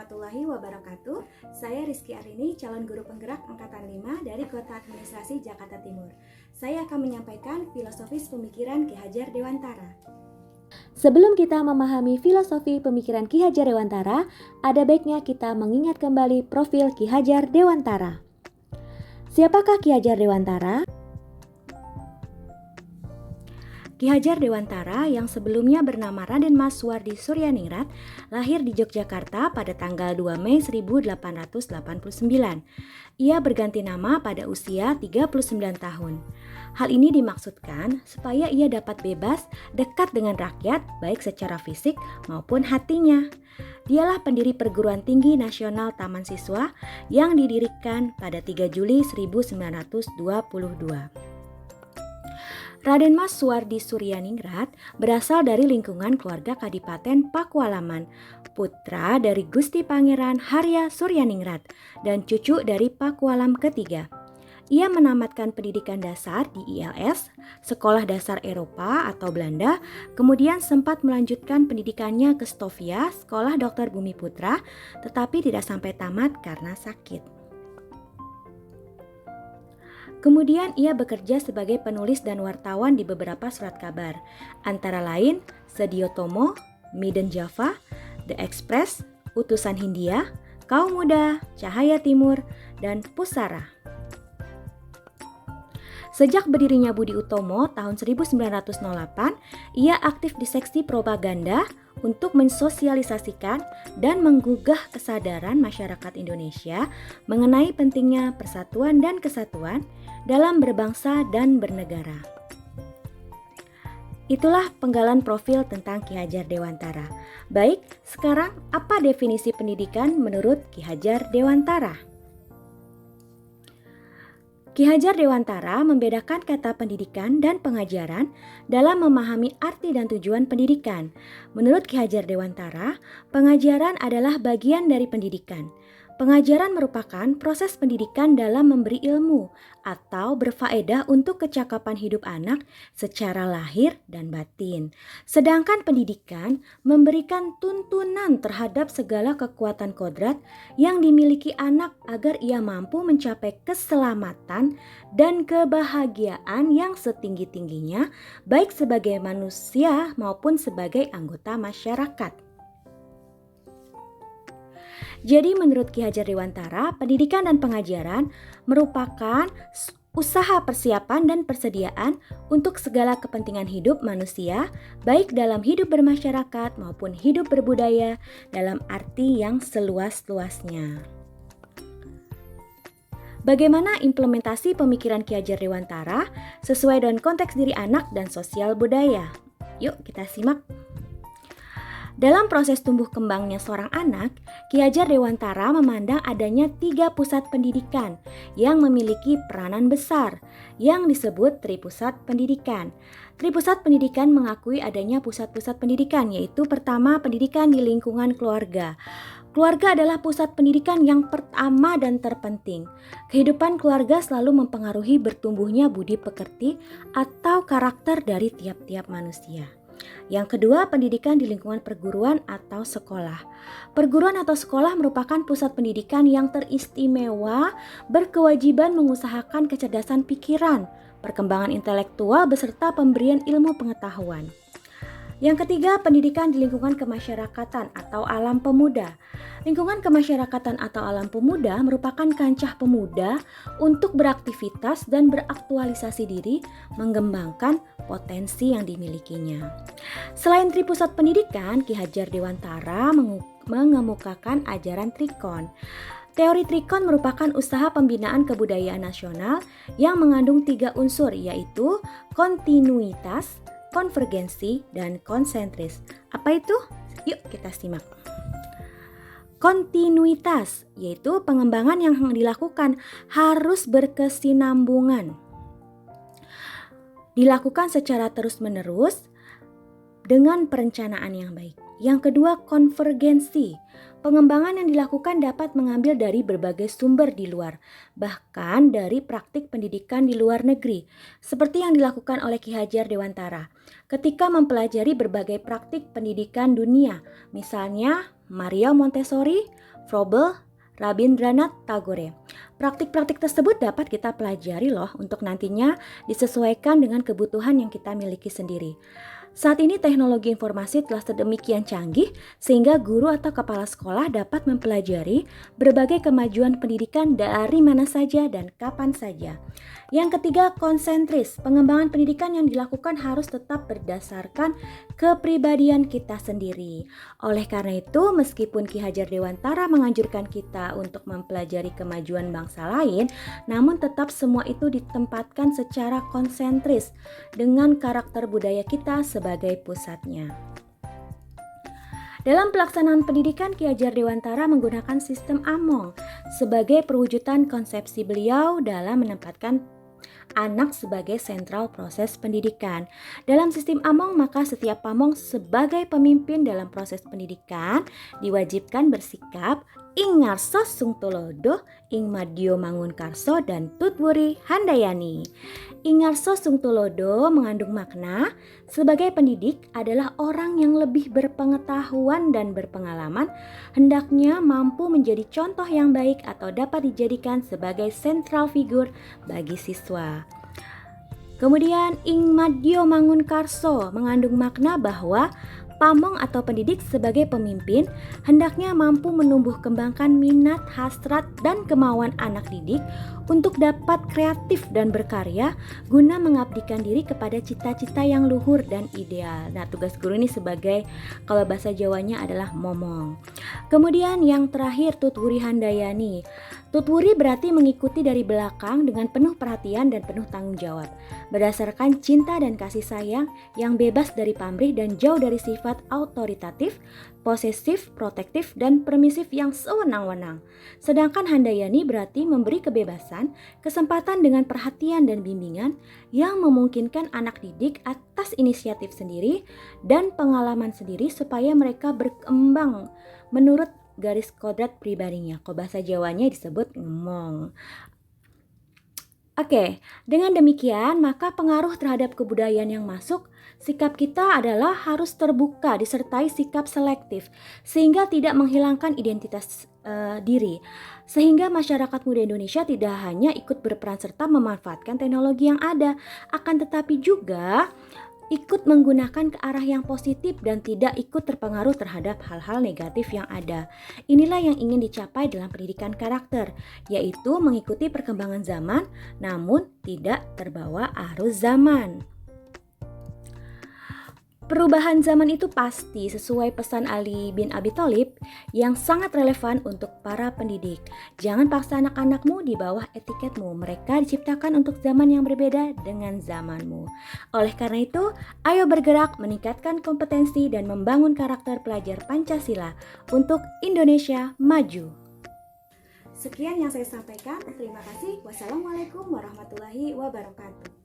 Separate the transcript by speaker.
Speaker 1: warahmatullahi wabarakatuh. Saya Rizky Arini, calon guru penggerak Angkatan 5 dari Kota Administrasi Jakarta Timur. Saya akan menyampaikan filosofis pemikiran Ki Hajar Dewantara.
Speaker 2: Sebelum kita memahami filosofi pemikiran Ki Hajar Dewantara, ada baiknya kita mengingat kembali profil Ki Hajar Dewantara. Siapakah Ki Hajar Dewantara?
Speaker 1: Ki Hajar Dewantara yang sebelumnya bernama Raden Mas Suwardi Suryaningrat lahir di Yogyakarta pada tanggal 2 Mei 1889. Ia berganti nama pada usia 39 tahun. Hal ini dimaksudkan supaya ia dapat bebas dekat dengan rakyat baik secara fisik maupun hatinya. Dialah pendiri Perguruan Tinggi Nasional Taman Siswa yang didirikan pada 3 Juli 1922. Raden Mas Suwardi Suryaningrat berasal dari lingkungan keluarga Kadipaten Pakualaman, putra dari Gusti Pangeran Harya Suryaningrat dan cucu dari Pakualam ketiga. Ia menamatkan pendidikan dasar di ILS, Sekolah Dasar Eropa atau Belanda, kemudian sempat melanjutkan pendidikannya ke Stovia, Sekolah Dr. Bumi Putra, tetapi tidak sampai tamat karena sakit. Kemudian ia bekerja sebagai penulis dan wartawan di beberapa surat kabar, antara lain Sedio Tomo, Midden Java, The Express, Utusan Hindia, Kaum Muda, Cahaya Timur, dan Pusara. Sejak berdirinya Budi Utomo tahun 1908, ia aktif di seksi propaganda untuk mensosialisasikan dan menggugah kesadaran masyarakat Indonesia mengenai pentingnya persatuan dan kesatuan dalam berbangsa dan bernegara. Itulah penggalan profil tentang Ki Hajar Dewantara. Baik, sekarang apa definisi pendidikan menurut Ki Hajar Dewantara? Ki Hajar Dewantara membedakan kata pendidikan dan pengajaran dalam memahami arti dan tujuan pendidikan. Menurut Ki Hajar Dewantara, pengajaran adalah bagian dari pendidikan. Pengajaran merupakan proses pendidikan dalam memberi ilmu atau berfaedah untuk kecakapan hidup anak secara lahir dan batin. Sedangkan pendidikan memberikan tuntunan terhadap segala kekuatan kodrat yang dimiliki anak agar ia mampu mencapai keselamatan dan kebahagiaan yang setinggi-tingginya baik sebagai manusia maupun sebagai anggota masyarakat. Jadi menurut Ki Hajar Dewantara, pendidikan dan pengajaran merupakan usaha persiapan dan persediaan untuk segala kepentingan hidup manusia, baik dalam hidup bermasyarakat maupun hidup berbudaya dalam arti yang seluas-luasnya. Bagaimana implementasi pemikiran Ki Hajar Dewantara sesuai dengan konteks diri anak dan sosial budaya? Yuk kita simak. Dalam proses tumbuh kembangnya seorang anak, Ki Hajar Dewantara memandang adanya 3 pusat pendidikan yang memiliki peranan besar yang disebut Tripusat Pendidikan. Tripusat Pendidikan mengakui adanya pusat-pusat pendidikan, yaitu pertama pendidikan di lingkungan keluarga. Keluarga adalah pusat pendidikan yang pertama dan terpenting. Kehidupan keluarga selalu mempengaruhi bertumbuhnya budi pekerti atau karakter dari tiap-tiap manusia. Yang kedua, pendidikan di lingkungan perguruan atau sekolah. Perguruan atau sekolah merupakan pusat pendidikan yang teristimewa, berkewajiban mengusahakan kecerdasan pikiran, perkembangan intelektual beserta pemberian ilmu pengetahuan. Yang ketiga, pendidikan di lingkungan kemasyarakatan atau alam pemuda. Lingkungan kemasyarakatan atau alam pemuda merupakan kancah pemuda untuk beraktivitas dan beraktualisasi diri, mengembangkan potensi yang dimilikinya. Selain Tripusat Pendidikan, Ki Hajar Dewantara mengemukakan ajaran Trikon. Teori Trikon merupakan usaha pembinaan kebudayaan nasional yang mengandung 3 unsur, yaitu kontinuitas, konvergensi, dan konsentris. Apa itu? Yuk kita simak. Kontinuitas, yaitu pengembangan yang dilakukan harus berkesinambungan. Dilakukan secara terus-menerus dengan perencanaan yang baik. Yang kedua, konvergensi. Pengembangan yang dilakukan dapat mengambil dari berbagai sumber di luar, bahkan dari praktik pendidikan di luar negeri, seperti yang dilakukan oleh Ki Hajar Dewantara ketika mempelajari berbagai praktik pendidikan dunia, misalnya Maria Montessori, Froebel, Rabindranath Tagore. Praktik-praktik tersebut dapat kita pelajari loh untuk nantinya disesuaikan dengan kebutuhan yang kita miliki sendiri. Saat ini teknologi informasi telah sedemikian canggih sehingga guru atau kepala sekolah dapat mempelajari berbagai kemajuan pendidikan dari mana saja dan kapan saja. Yang ketiga, konsentris. Pengembangan pendidikan yang dilakukan harus tetap berdasarkan kepribadian kita sendiri. Oleh karena itu, meskipun Ki Hajar Dewantara menganjurkan kita untuk mempelajari kemajuan bangsa lain, namun tetap semua itu ditempatkan secara konsentris dengan karakter budaya kita sebagai pusatnya. Dalam pelaksanaan pendidikan, Ki Hajar Dewantara menggunakan sistem Among sebagai perwujudan konsepsi beliau dalam menempatkan anak sebagai sentral proses pendidikan. Dalam sistem Among, maka setiap pamong sebagai pemimpin dalam proses pendidikan diwajibkan bersikap ing ngarso sung tulodo, ing madyo mangun karso, dan tutwuri handayani. Ing ngarso sung tulodo mengandung makna sebagai pendidik adalah orang yang lebih berpengetahuan dan berpengalaman, hendaknya mampu menjadi contoh yang baik atau dapat dijadikan sebagai sentral figur bagi siswa. Kemudian ing madyo mangun karso mengandung makna bahwa pamong atau pendidik sebagai pemimpin hendaknya mampu menumbuh kembangkan minat, hasrat, dan kemauan anak didik untuk dapat kreatif dan berkarya guna mengabdikan diri kepada cita-cita yang luhur dan ideal. Nah, tugas guru ini sebagai, kalau bahasa Jawanya adalah momong. Kemudian yang terakhir, tutwuri handayani. Tutwuri berarti mengikuti dari belakang dengan penuh perhatian dan penuh tanggung jawab, berdasarkan cinta dan kasih sayang yang bebas dari pamrih dan jauh dari sifat autoritatif, posesif, protektif, dan permisif yang sewenang-wenang. Sedangkan handayani berarti memberi kebebasan, kesempatan dengan perhatian dan bimbingan yang memungkinkan anak didik atas inisiatif sendiri dan pengalaman sendiri supaya mereka berkembang menurut garis kodrat pribadinya. Kalau bahasa Jawanya disebut ngemong. Oke, dengan demikian maka pengaruh terhadap kebudayaan yang masuk, sikap kita adalah harus terbuka disertai sikap selektif sehingga tidak menghilangkan identitas diri. Sehingga masyarakat muda Indonesia tidak hanya ikut berperan serta memanfaatkan teknologi yang ada, akan tetapi juga ikut menggunakan ke arah yang positif dan tidak ikut terpengaruh terhadap hal-hal negatif yang ada. Inilah yang ingin dicapai dalam pendidikan karakter, yaitu mengikuti perkembangan zaman namun tidak terbawa arus zaman. Perubahan zaman itu pasti sesuai pesan Ali bin Abi Thalib yang sangat relevan untuk para pendidik. Jangan paksa anak-anakmu di bawah etiketmu. Mereka diciptakan untuk zaman yang berbeda dengan zamanmu. Oleh karena itu, ayo bergerak meningkatkan kompetensi dan membangun karakter pelajar Pancasila untuk Indonesia maju. Sekian yang saya sampaikan. Terima kasih. Wassalamualaikum warahmatullahi wabarakatuh.